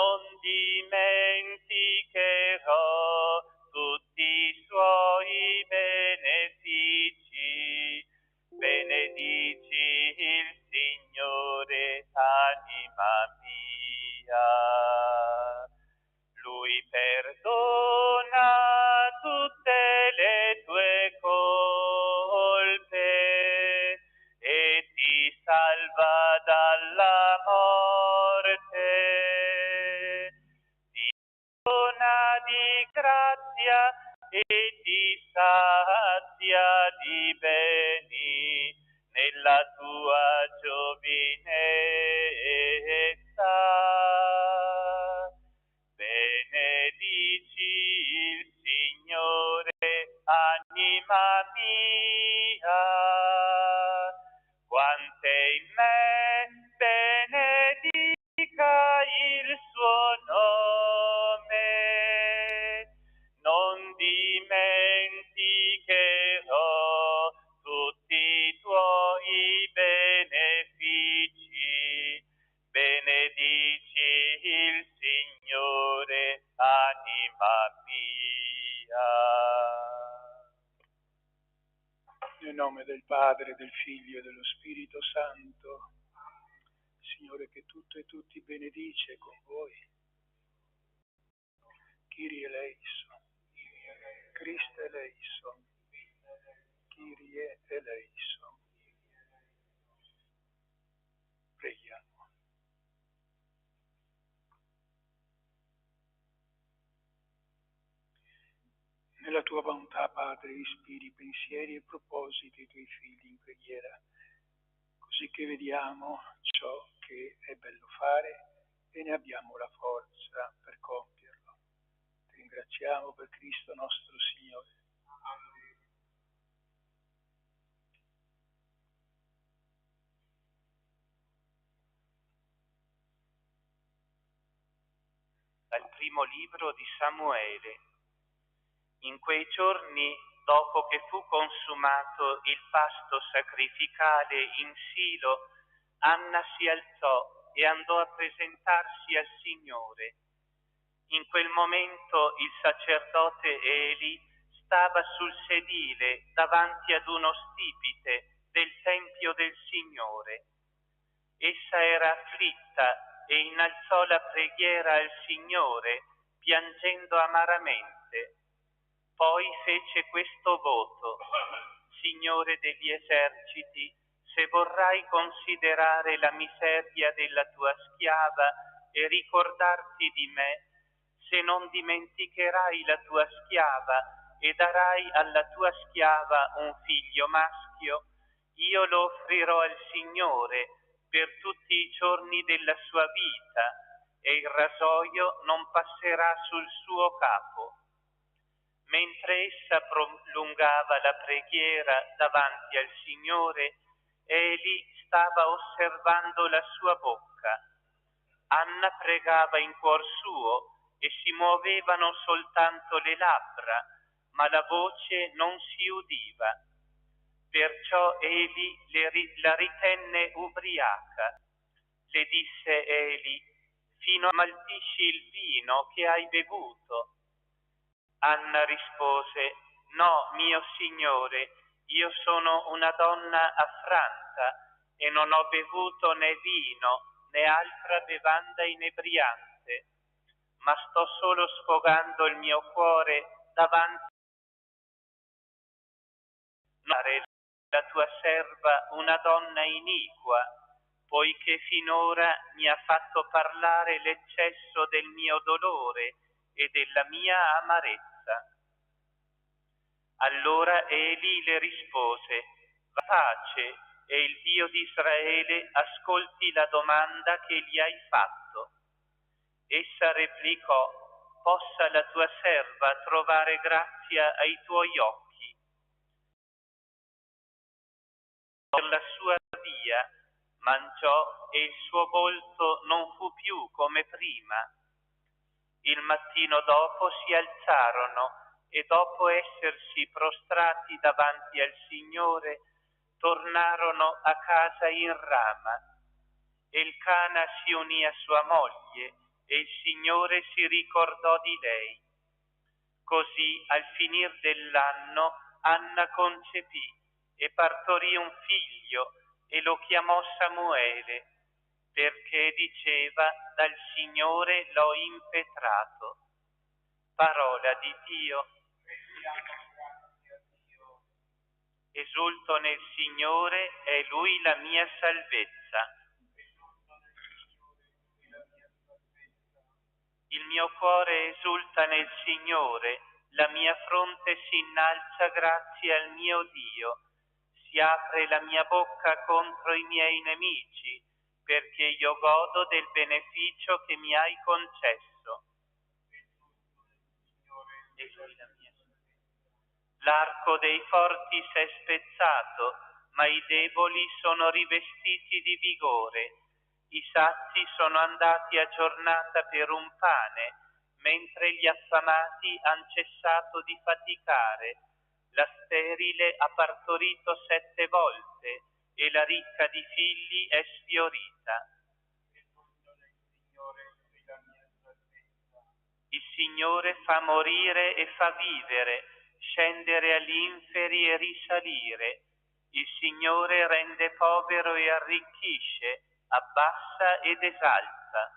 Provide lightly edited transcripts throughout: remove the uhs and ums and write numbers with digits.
non dimenticherò tutti i suoi benefici. Benedici il Signore, anima mia. Lui perdona tutte le tue colpe e ti salva dalla morte. Ti dona di grazia e ti sazia di beni nella tua giovinezza. Benedici il Signore, anima mia, quante in me benedica il suo nome. Non dimenticherò tutti i tuoi benefici. Benedici il Signore, anima mia. Nel nome del Padre, del Figlio e dello Spirito Santo, Signore che tutto e tutti benedice con voi. Kyrie eleison, Christe eleison, Kyrie eleison. Preghiamo. Nella tua bontà, Padre, ispiri i pensieri e i propositi dei tuoi figli in preghiera, così che vediamo ciò che è bello fare e ne abbiamo la forza per compierlo. Ti ringraziamo per Cristo nostro Signore. Dal primo libro di Samuele. In quei giorni, dopo che fu consumato il pasto sacrificale in Silo, Anna si alzò e andò a presentarsi al Signore. In quel momento il sacerdote Eli stava sul sedile davanti ad uno stipite del Tempio del Signore. Essa era afflitta e innalzò la preghiera al Signore, piangendo amaramente. Poi fece questo voto: Signore degli eserciti, se vorrai considerare la miseria della tua schiava e ricordarti di me, se non dimenticherai la tua schiava e darai alla tua schiava un figlio maschio, io lo offrirò al Signore per tutti i giorni della sua vita e il rasoio non passerà sul suo capo. Mentre essa prolungava la preghiera davanti al Signore, Eli stava osservando la sua bocca. Anna pregava in cuor suo e si muovevano soltanto le labbra, ma la voce non si udiva. Perciò Eli la ritenne ubriaca. Le disse Eli: fino a maltisci il vino che hai bevuto. Anna rispose: no, mio Signore, io sono una donna affranta e non ho bevuto né vino né altra bevanda inebriante, ma sto solo sfogando il mio cuore davanti a la tua serva una donna iniqua, poiché finora mi ha fatto parlare l'eccesso del mio dolore e della mia amarezza. Allora Eli le rispose: pace, e il Dio di Israele ascolti la domanda che gli hai fatto. Essa replicò: possa la tua serva trovare grazia ai tuoi occhi. Per la sua via mangiò e il suo volto non fu più come prima. Il mattino dopo si alzarono e dopo essersi prostrati davanti al Signore, tornarono a casa in Rama. Elcana si unì a sua moglie e il Signore si ricordò di lei. Così, al finir dell'anno, Anna concepì e partorì un figlio e lo chiamò Samuele, perché diceva: dal Signore l'ho impetrato. Parola di Dio. Esulto nel Signore, è Lui la mia salvezza. Il mio cuore esulta nel Signore, la mia fronte si innalza grazie al mio Dio. Si apre la mia bocca contro i miei nemici, perché io godo del beneficio che mi hai concesso. L'arco dei forti s'è spezzato, ma i deboli sono rivestiti di vigore. I sazi sono andati a giornata per un pane, mentre gli affamati han cessato di faticare. La sterile ha partorito 7 volte e la ricca di figli è sfiorita. Il Signore fa morire e fa vivere, scendere agli inferi e risalire. Il Signore rende povero e arricchisce, abbassa ed esalta.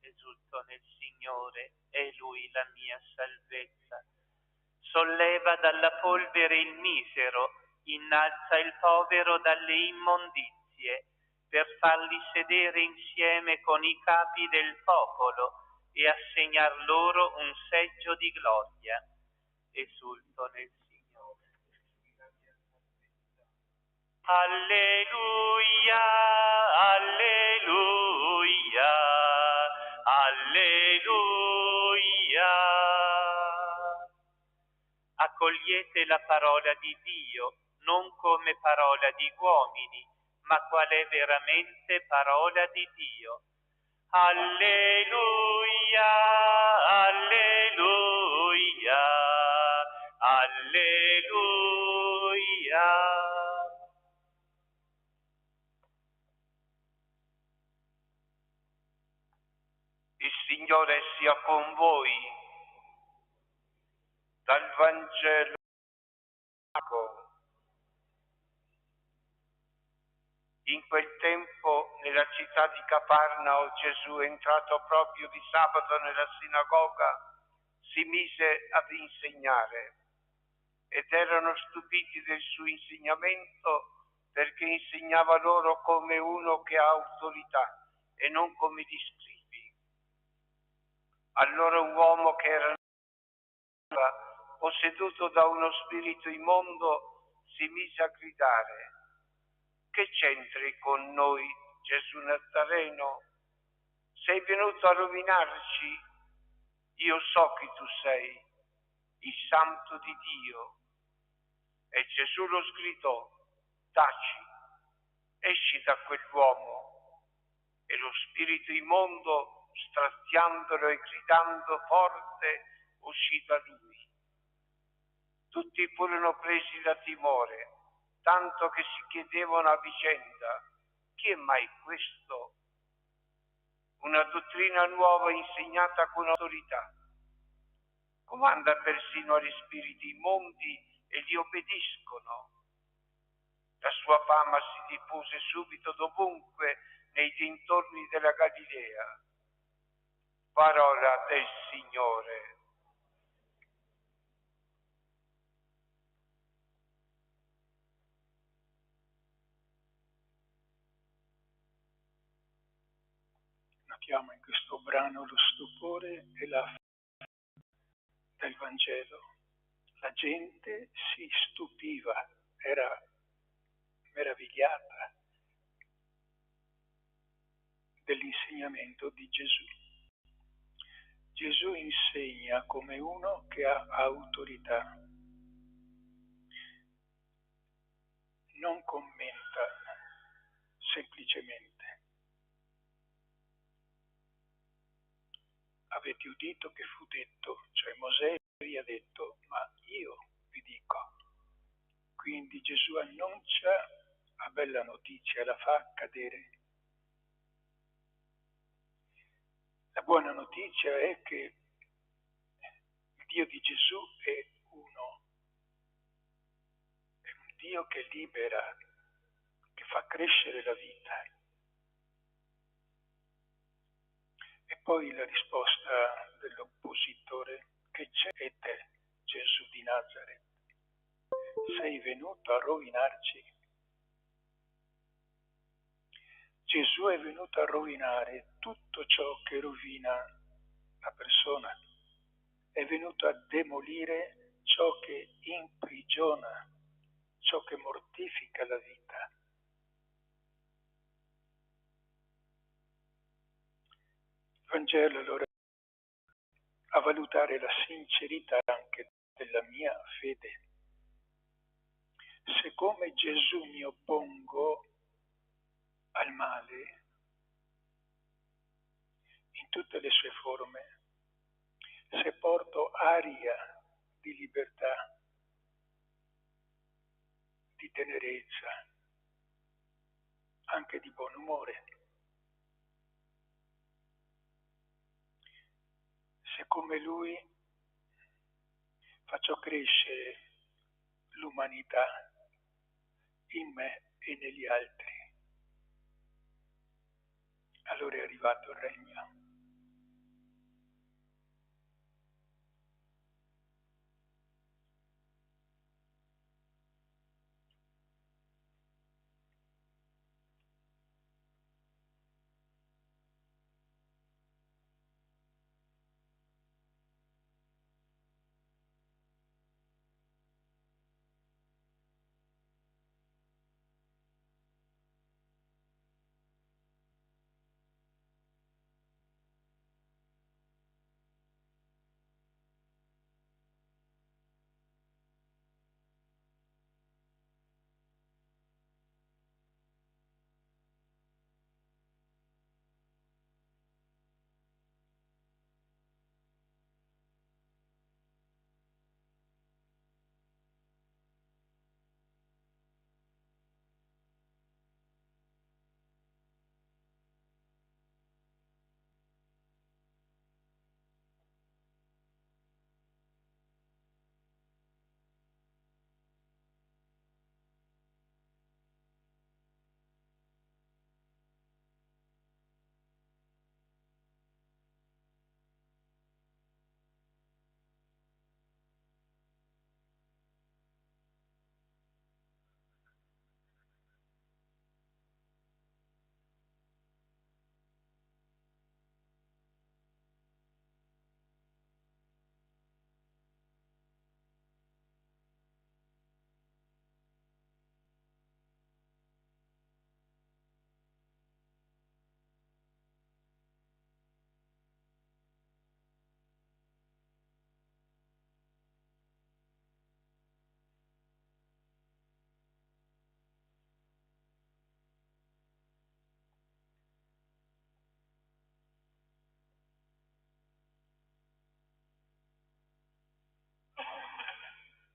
Esulto nel Signore, è Lui la mia salvezza. Solleva dalla polvere il misero, innalza il povero dalle immondizie, per farli sedere insieme con i capi del popolo e assegnar loro un seggio di gloria. Esulto nel Signore. Alleluia, alleluia, alleluia. Accogliete la parola di Dio, non come parola di uomini, ma qual è veramente parola di Dio. Alleluia, alleluia, alleluia. Il Signore sia con voi. Dal Vangelo. In quel tempo, nella città di Cafarnao, Gesù, entrato proprio di sabato nella sinagoga, si mise ad insegnare ed erano stupiti del suo insegnamento, perché insegnava loro come uno che ha autorità e non come gli scribi. Allora un uomo che era posseduto da uno spirito immondo si mise a gridare: che c'entri con noi, Gesù Nazareno? Sei venuto a rovinarci? Io so chi tu sei, il Santo di Dio. E Gesù lo sgridò: taci, esci da quell'uomo. E lo spirito immondo, straziandolo e gridando forte, uscì da lui. Tutti furono presi da timore, tanto che si chiedevano a vicenda: chi è mai questo? Una dottrina nuova insegnata con autorità. Comanda persino agli spiriti immondi e gli obbediscono. La sua fama si diffuse subito dovunque nei dintorni della Galilea. Parola del Signore. Notiamo in questo brano lo stupore e la fede del Vangelo. La gente si stupiva, era meravigliata dell'insegnamento di Gesù. Gesù insegna come uno che ha autorità, non commenta semplicemente. Avete udito che fu detto, cioè Mosè vi ha detto, ma io vi dico. Quindi Gesù annuncia la bella notizia, la fa accadere. notizia è che il Dio di Gesù è uno, è un Dio che libera, che fa crescere la vita. E poi la risposta dell'oppositore: che c'è te, Gesù di Nazaret? Sei venuto a rovinarci? Gesù è venuto a rovinare tutto ciò che rovina la persona, è venuto a demolire ciò che imprigiona, ciò che mortifica la vita. Il Vangelo allora a valutare la sincerità anche della mia fede. Se come Gesù mi oppongo al male in tutte le sue forme, se porto aria di libertà, di tenerezza, anche di buon umore, se come Lui faccio crescere l'umanità in me e negli altri, allora è arrivato il regno.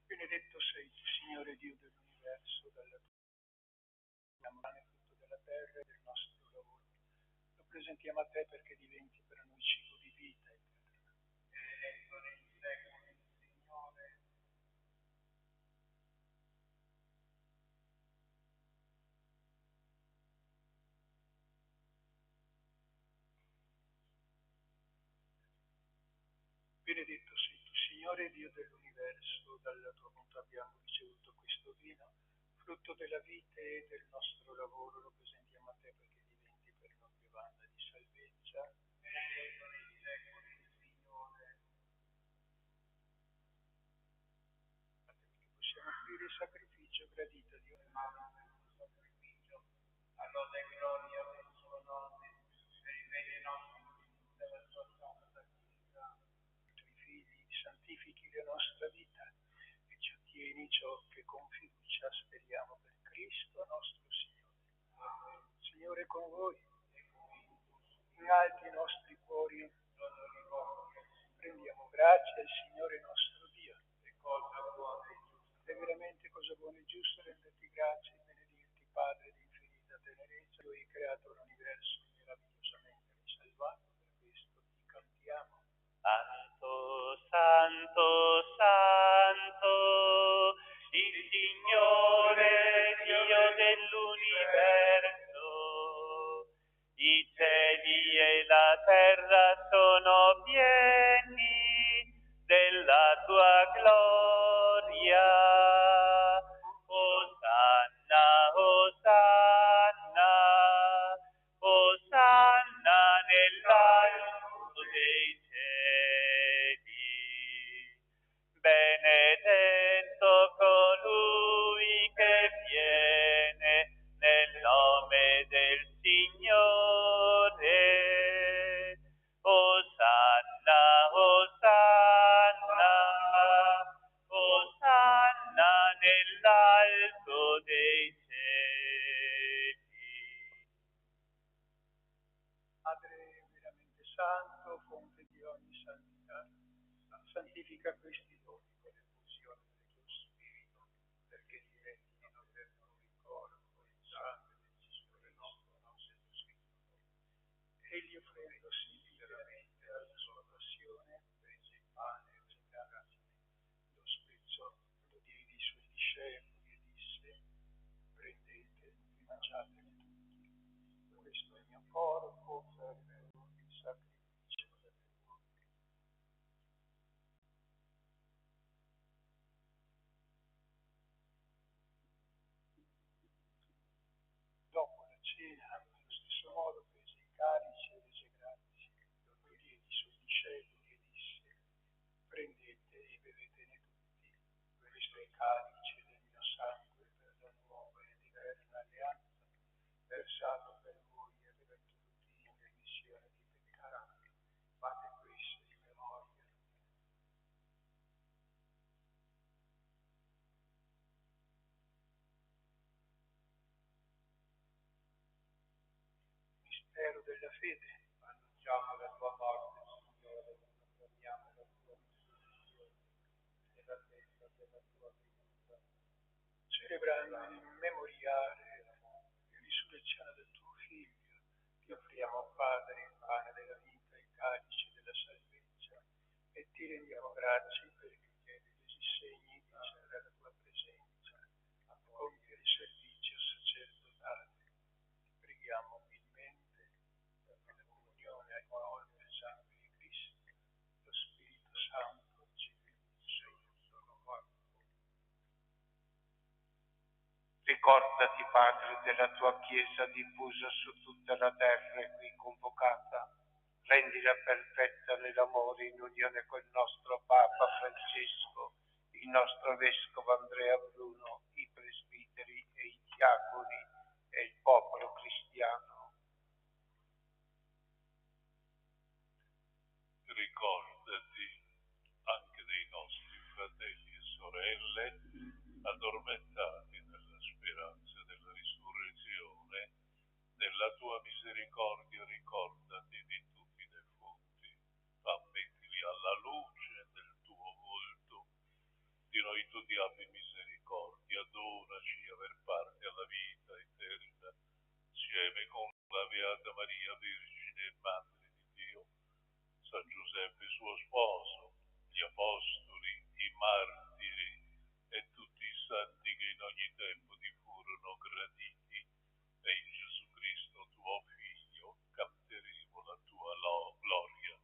Benedetto sei tu, Signore Dio dell'universo, dalla tua mano frutto della terra e del nostro lavoro. Lo presentiamo a te perché diventi per noi cibo di vita eterna. Benedetto nei secoli, Signore. Benedetto sei tu, Signore Dio dell'universo, dalla tua bontà abbiamo ricevuto questo vino, frutto della vite e del nostro lavoro. Lo presentiamo a te perché diventi per noi bevanda di salvezza. Benedetto nei secoli, Signore. Perché possiamo offrire il sacrificio gradito a Dio. Sacrificio, a lode e gloria del suo nome, per i beni nostri della sua santa Chiesa. I tuoi figli santifichi la nostra vita e ci ottieni ciò che con fiducia speriamo per Cristo nostro Signore. Amen. Signore con voi, in alti i nostri cuori, prendiamo grazia al Signore nostro Dio. E cosa buona e giusta, è veramente cosa buona e giusta renderti grazie e benedirti, Padre di infinita tenerezza. Tu hai creato l'universo meravigliosamente, mi hai salvato, per questo ti cantiamo. e la terra sono pieni della tua gloria. Osanna, Osanna, Osanna nell'alto dei cieli. Benedetto colui che viene nel nome del Signore. Osanna, Osanna, Osanna nell'alto dei cieli. Padre veramente santo, fonte di ogni santità, santifica questi doni con l'effusione del tuo Spirito, perché diventino per noi corpo e sangue del Signore nostro Gesù Cristo. Egli offrendosi liberamente alla sua passione, prese il pane e grazie, lo spezzò, lo diede ai suoi discepoli e disse: prendete e mangiatene tutti. Questo è il mio corpo per il sacrificio per voi. Dopo la cena, allo stesso modo prese il calice e rese grazie, lo diede ai suoi discepoli e disse: prendete e bevetene tutti. Questo è il calice del mio sangue per la nuova ed eterna alleanza, versato per voi e per tutti in remissione di peccati. Fate questo in memoria mia. Mistero della fede. Annunciamo la tua morte, Signore, proclamiamo la tua risurrezione e l'attesa della tua venuta. Celebrando in memoriale la risurrezione del tuo Figlio, ti offriamo, Padre, il pane della vita, il calice della salvezza, e ti rendiamo grazie perché chiedi questi segni di serra la tua presenza, a compiere il servizio sacerdotale. Ti preghiamo umilmente perché la comunione al corpo e al sangue di Cristo, lo Spirito Santo ci riunisce in un solo corpo. Ricordati, Padre, della tua Chiesa diffusa su tutta la terra e qui convocata. Rendila perfetta nell'amore in unione con il nostro Papa Francesco, il nostro Vescovo Andrea Bruno, i presbiteri e i diaconi e il popolo cristiano. Ricordati anche dei nostri fratelli e sorelle addormentati nella speranza della risurrezione. Nella tua misericordia ricordati di tutti i defunti, ammettili alla luce del tuo volto. Di noi tu ti abbi misericordia, donaci aver parte alla vita eterna, insieme con la Beata Maria Vergine e Madre di Dio, San Giuseppe suo sposo, gli apostoli, i martiri e tutti i santi che in ogni tempo ti furono graditi, e in Gesù Cristo tuo Figlio canteremo la tua gloria.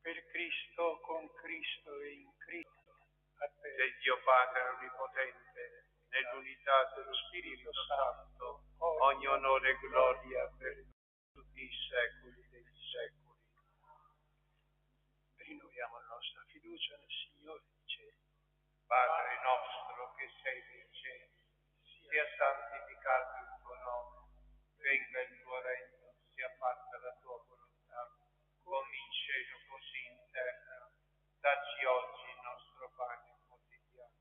Per Cristo, con Cristo e in Cristo, a te, E Dio Padre Onnipotente, nell'unità dello Spirito Santo, ogni onore e gloria per tutti i secoli dei secoli. rinnoviamo la nostra fiducia nel Signore dei cieli. Padre nostro che sei nei cieli, sia santificato il tuo nome, venga il tuo regno, sia fatta la tua volontà, come in cielo così in terra. Dacci oggi il nostro pane quotidiano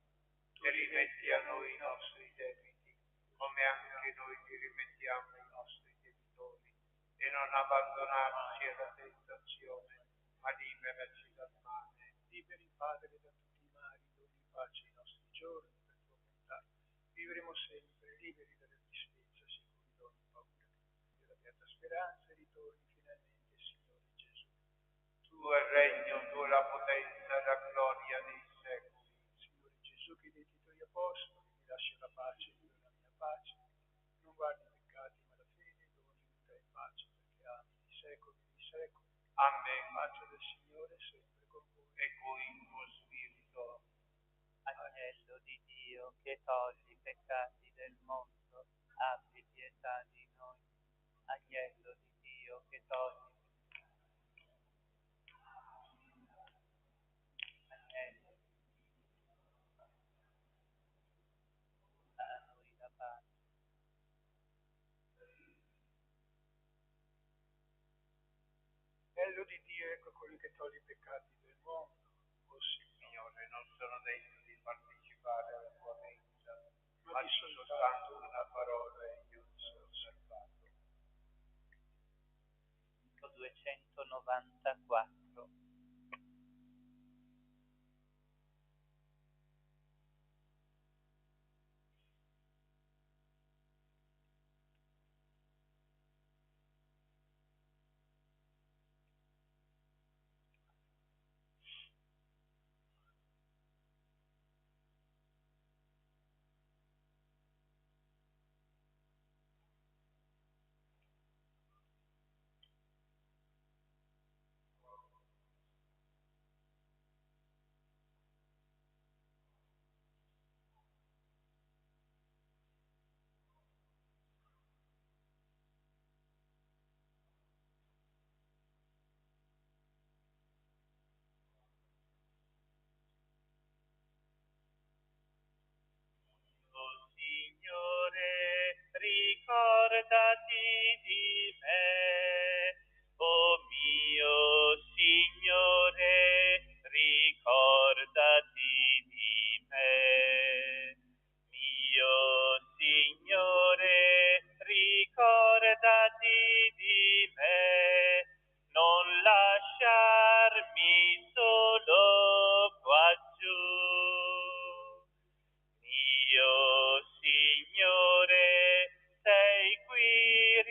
e rimetti a noi i nostri debiti, come anche noi ti rimettiamo ai nostri debitori, e non abbandonarci alla tentazione, ma liberaci dal male. Liberi, Padre, da tutti i mali, doni pace ai nostri giorni per tua bontà. Vivremo sempre liberi dalla tristezza, sicuri da ogni paura, della beata speranza e ritorni finalmente, Signore Gesù. Tuo è il regno, tua la potenza e la gloria dei secoli. Signore Gesù, che detti ai tuoi apostoli, vi lascia la pace e vi poi il tuo spirito. Agnello di Dio, che togli i peccati del mondo, abbi pietà di noi. Agnello di Dio, che togli Agnello, a noi la pace. Agnello di Dio, ecco colui che toglie i peccati del mondo. O Signore, non sono degno di partecipare alla tua mensa, ma di soltanto una parola e io sono salvato. 294. Signore, ricordati di me. Oh mio Signore, ricordati di me. Mio Signore, ricordati di me. Non lasciarmi solo qua giù. Mio Signore, sei qui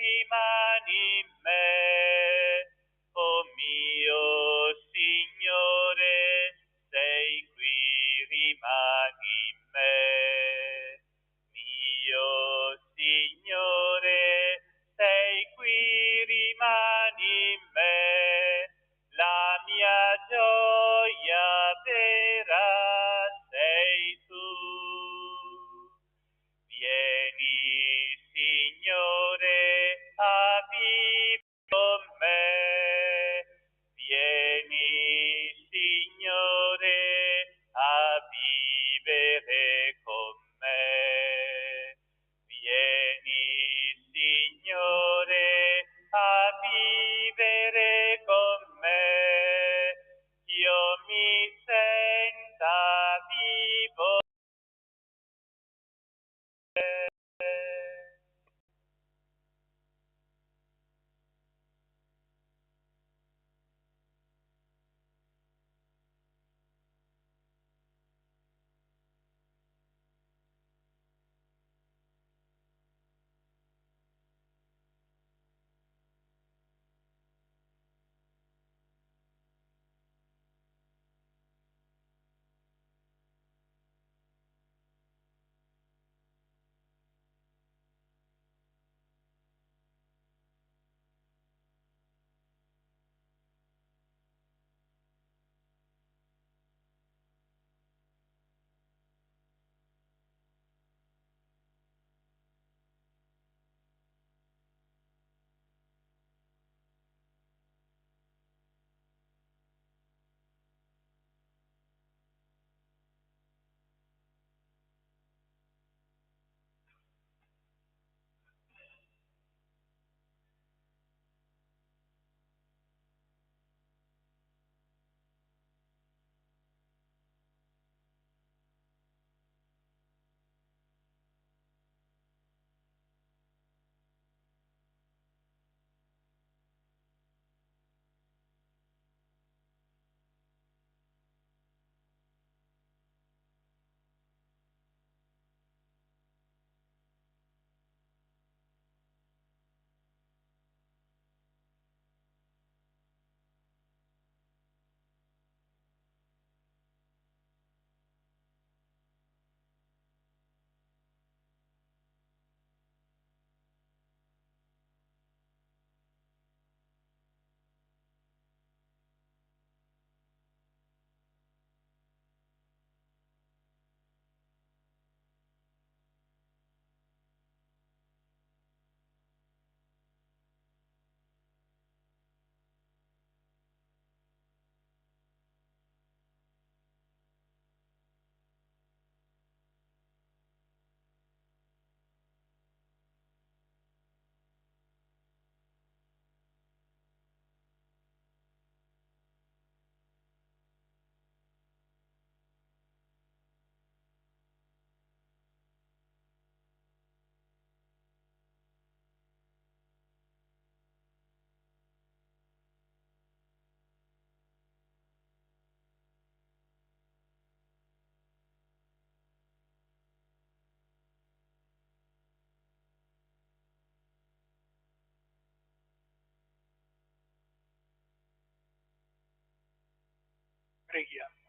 Preghiamo.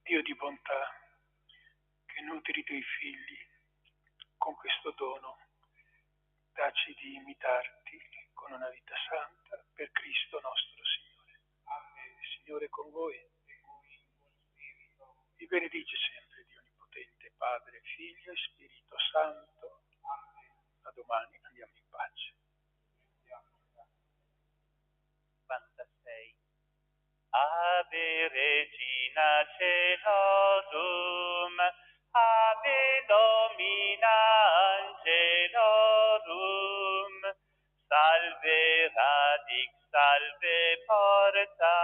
Dio di bontà, che nutri i tuoi figli con questo dono, dacci di imitarti con una vita santa per Cristo nostro Signore. Amen. Il Signore è con voi. Vi benedice sempre Dio Onnipotente, Padre, Figlio e Spirito Santo. Amen. A domani, andiamo in pace. 56. Ave Regina Caelorum, Ave Domina Angelorum, Salve Radix, Salve Porta,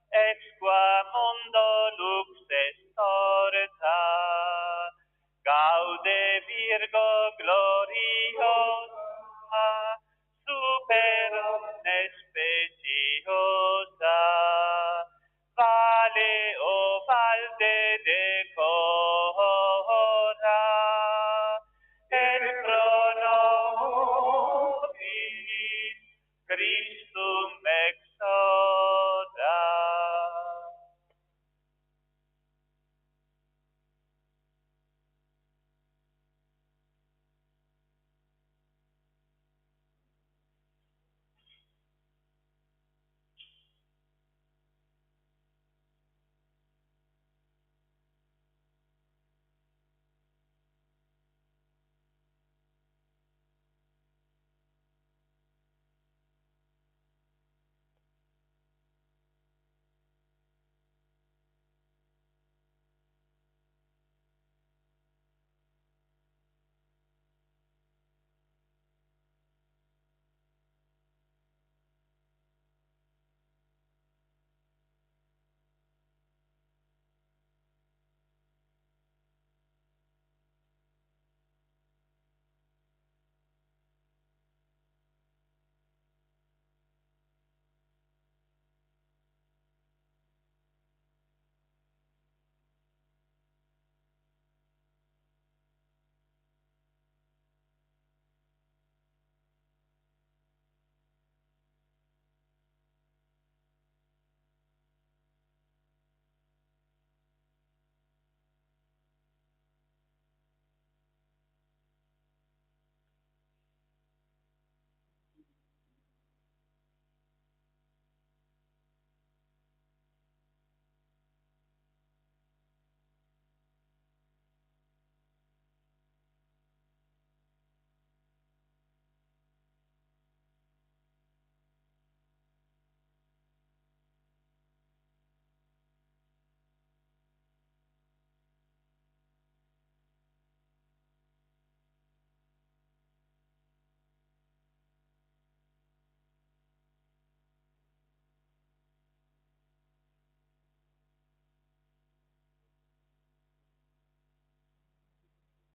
ex qua mondo lux est orta, Gaude Virgo gloriosa, super omnes speciosa, vale o valde